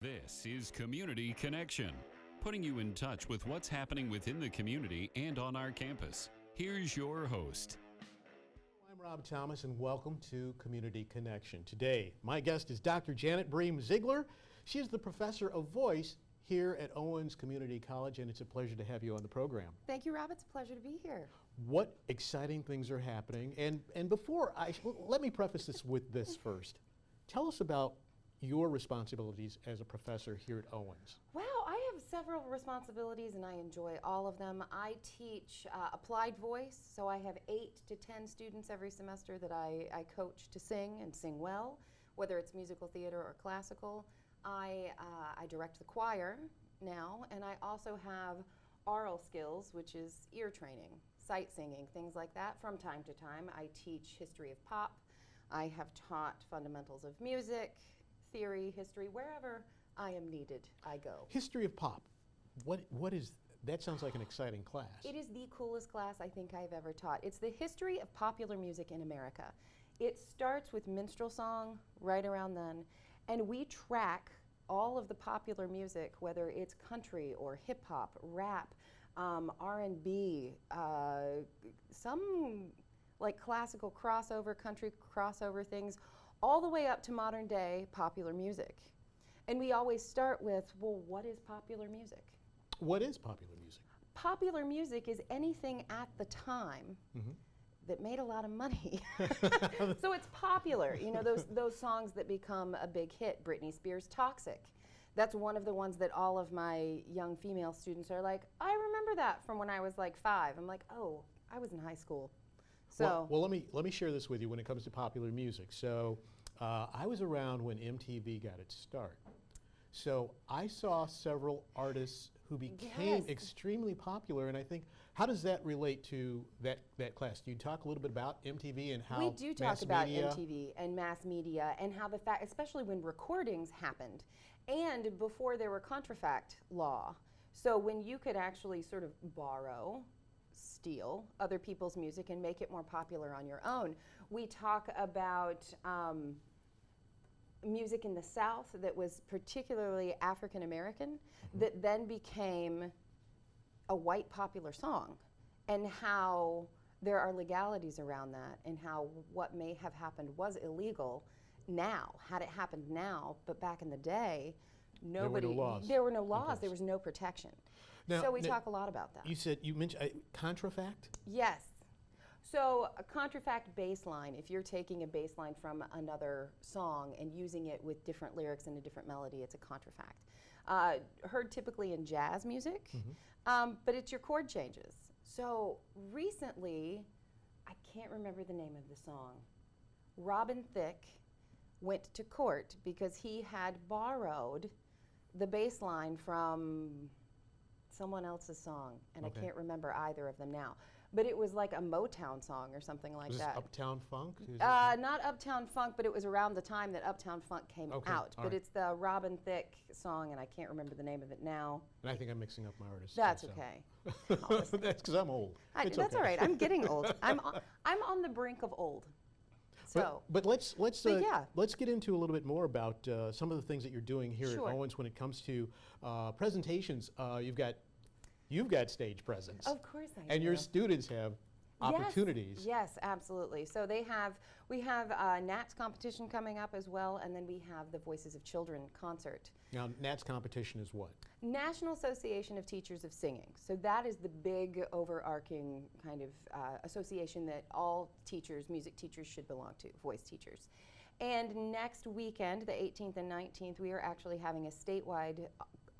This is Community Connection, putting you in touch with what's happening within the community and on our campus. Here's your host. I'm Rob Thomas, and welcome to Community Connection. Today, my guest is Dr. Janet Brehm Ziegler. She is the professor of voice here at Owens Community College, and it's a pleasure to have you on the program. Thank you, Rob. It's a pleasure to be here. What exciting things are happening? And before let me preface this with this first. Tell us about your responsibilities as a professor here at Owens. Wow, I have several responsibilities and I enjoy all of them. I teach applied voice, so I have 8 to 10 students every semester that I coach to sing and sing well, whether it's musical theater or classical. I direct the choir now, and I also have oral skills, which is ear training, sight singing, things like that. From time to time, I teach history of pop. I have taught fundamentals of music, theory, history, wherever I am needed, I go. History of pop. What is that? Sounds like an exciting class. It is the coolest class I think I've ever taught. It's the history of popular music in America. It starts with minstrel song right around then, and we track all of the popular music, whether it's country or hip hop, rap, R&B, some like classical crossover, country crossover things, all the way up to modern day popular music. And we always start with, well, what is popular music? What is popular music? Popular music is anything at the time that made a lot of money. So it's popular. You know, those songs that become a big hit, Britney Spears' Toxic. That's one of the ones that all of my young female students are like, I remember that from when I was like 5. I'm like, oh, I was in high school. So well, let me share this with you when it comes to popular music. So I was around when MTV got its start. So I saw several artists who became extremely popular, and I think, how does that relate to that class? Do you talk a little bit about MTV and how we do talk about MTV and mass media and how the fact, especially when recordings happened, and before there were contrafact law. So when you could actually sort of borrow, steal other people's music and make it more popular on your own. We talk about music in the South that was particularly African American that then became a white popular song, and how there are legalities around that, and how what may have happened was illegal now, had it happened now, but back in the day, nobody, there were no laws, there was no protection. Now, so we talk a lot about that. You mentioned contrafact? Yes. So a contrafact bass line, if you're taking a bass line from another song and using it with different lyrics and a different melody, it's a contrafact. Heard typically in jazz music, but it's your chord changes. So recently, I can't remember the name of the song, Robin Thicke went to court because he had borrowed the bass line from someone else's song, and I can't remember either of them now. But it was like a Motown song or something like that. Uptown Funk? Not Uptown Funk, but it was around the time that Uptown Funk came out. But it's the Robin Thicke song, and I can't remember the name of it now. And I think I'm mixing up my artists. That's okay. That's because I'm old. That's all right. I'm getting old. I'm on the brink of old. So, but let's get into a little bit more about some of the things that you're doing here at Owens when it comes to presentations. You've got stage presence. Of course I do. And your students have opportunities. Yes, absolutely. So we have Nats competition coming up as well, and then we have the Voices of Children concert. Now, Nats competition is what? National Association of Teachers of Singing. So that is the big overarching kind of association that all teachers, music teachers, should belong to, voice teachers. And next weekend, the 18th and 19th, we are actually having a statewide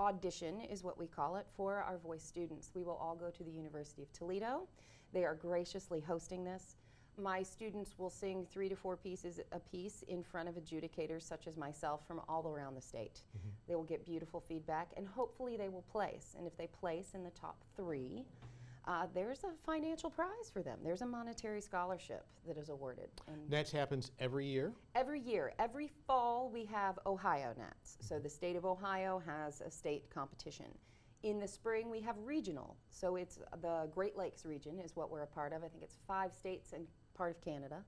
audition, is what we call it, for our voice students. We will all go to the University of Toledo. They are graciously hosting this. My students will sing 3 to 4 pieces a piece in front of adjudicators such as myself from all around the state. They will get beautiful feedback, and hopefully they will place. And if they place in the top 3, there's a financial prize for them. There's a monetary scholarship that is awarded. And Nats happens every year? Every year. Every fall we have Ohio Nats. So the state of Ohio has a state competition. In the spring we have regional. So it's the Great Lakes region is what we're a part of. I think it's 5 states and part of Canada.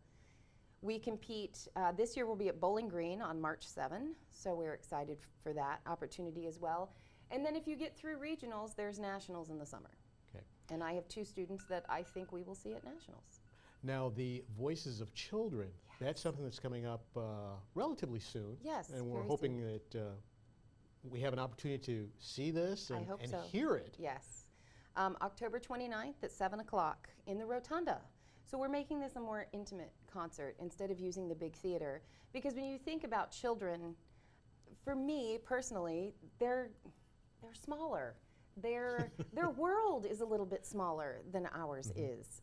We compete, this year we'll be at Bowling Green on March 7, so we're excited for that opportunity as well. And then if you get through regionals, there's nationals in the summer. Okay. And I have 2 students that I think we will see at nationals. Now, the Voices of Children, that's something that's coming up relatively soon. Yes, and we're very hoping soon. that we have an opportunity to see this I and, hope and so. hear it. Yes. October 29th at 7 o'clock in the Rotunda. So we're making this a more intimate concert instead of using the big theater. Because when you think about children, for me personally, they're smaller. Their world is a little bit smaller than ours is.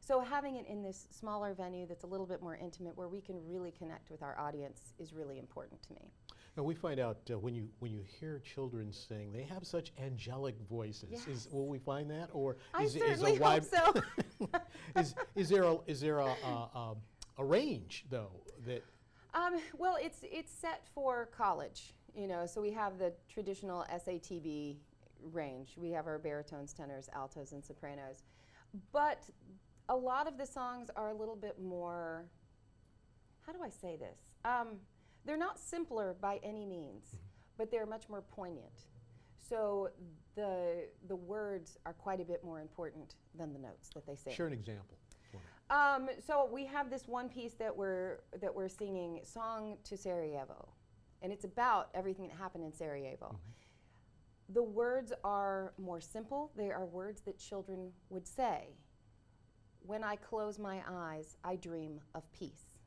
So having it in this smaller venue that's a little bit more intimate where we can really connect with our audience is really important to me. Now we find out when you hear children sing, they have such angelic voices. Yes. Will we find that, or I is certainly a wide hope so. is there a range though that? Well, it's set for college, you know. So we have the traditional SATB range. We have our baritones, tenors, altos, and sopranos. But a lot of the songs are a little bit more. How do I say this? They're not simpler by any means, but they're much more poignant. So the words are quite a bit more important than the notes that they sing. Share an example for me. So we have this one piece that we're singing, Song to Sarajevo, and it's about everything that happened in Sarajevo. The words are more simple. They are words that children would say. When I close my eyes, I dream of peace.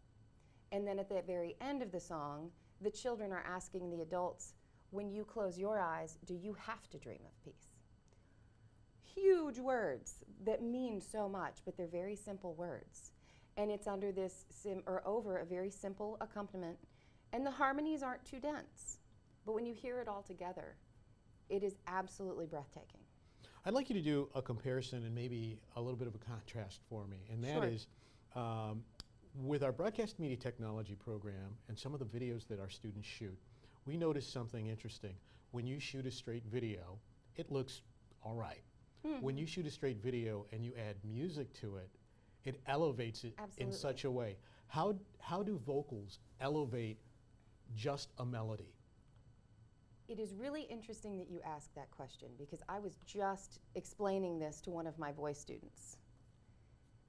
And then at the very end of the song, the children are asking the adults, when you close your eyes, do you have to dream of peace? Huge words that mean so much, but they're very simple words. And it's under this over a very simple accompaniment. And the harmonies aren't too dense. But when you hear it all together, it is absolutely breathtaking. I'd like you to do a comparison and maybe a little bit of a contrast for me, and that Sure. is with our broadcast media technology program and some of the videos that our students shoot, we noticed something interesting. When you shoot a straight video, it looks all right. When you shoot a straight video and you add music to it, it elevates it in Absolutely. such a way. How do vocals elevate just a melody? It is really interesting that you ask that question because I was just explaining this to one of my voice students,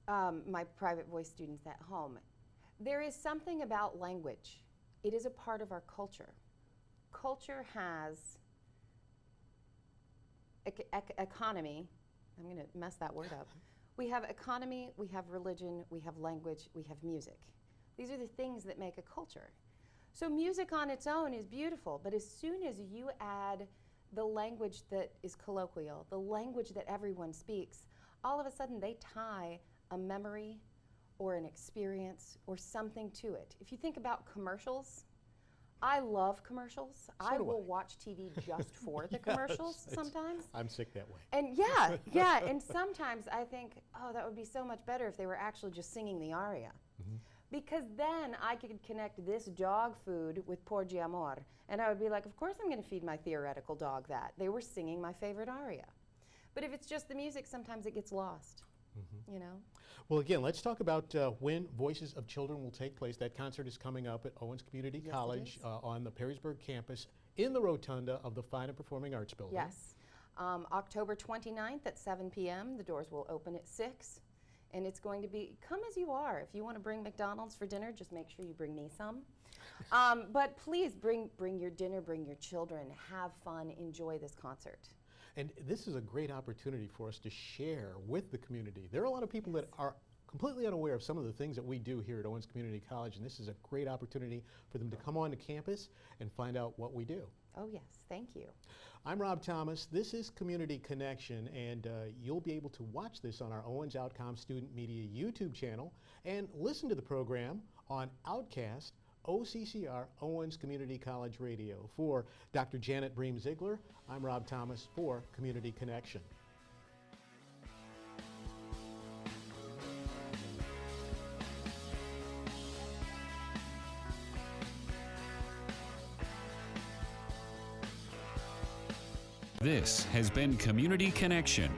my private voice students at home. There is something about language. It is a part of our culture. Culture has economy. I'm going to mess that word up. We have economy, we have religion, we have language, we have music. These are the things that make a culture. So music on its own is beautiful, but as soon as you add the language that is colloquial, the language that everyone speaks, all of a sudden they tie a memory or an experience or something to it. If you think about commercials, I love commercials. I do will I. watch TV just for the commercials Yes, sometimes. I'm sick that way. And yeah, and sometimes I think, oh, that would be so much better if they were actually just singing the aria. Because then I could connect this dog food with Porgi Amor. And I would be like, of course I'm going to feed my theoretical dog that. They were singing my favorite aria. But if it's just the music, sometimes it gets lost, you know? Well, again, let's talk about when Voices of Children will take place. That concert is coming up at Owens Community Yes, it College is. on the Perrysburg campus in the Rotunda of the Fine and Performing Arts Building. Yes. October 29th at 7 p.m. The doors will open at 6. And it's going to be, come as you are. If you want to bring McDonald's for dinner, just make sure you bring me some. But please bring your dinner, bring your children, have fun, enjoy this concert. And this is a great opportunity for us to share with the community. There are a lot of people that are completely unaware of some of the things that we do here at Owens Community College, and this is a great opportunity for them to come on to campus and find out what we do. Oh yes, thank you. I'm Rob Thomas. This is Community Connection, and you'll be able to watch this on our Owens Outcom Student Media YouTube channel and listen to the program on Outcast, OCCR, Owens Community College Radio. For Dr. Janet Brehm Ziegler, I'm Rob Thomas for Community Connection. This has been Community Connection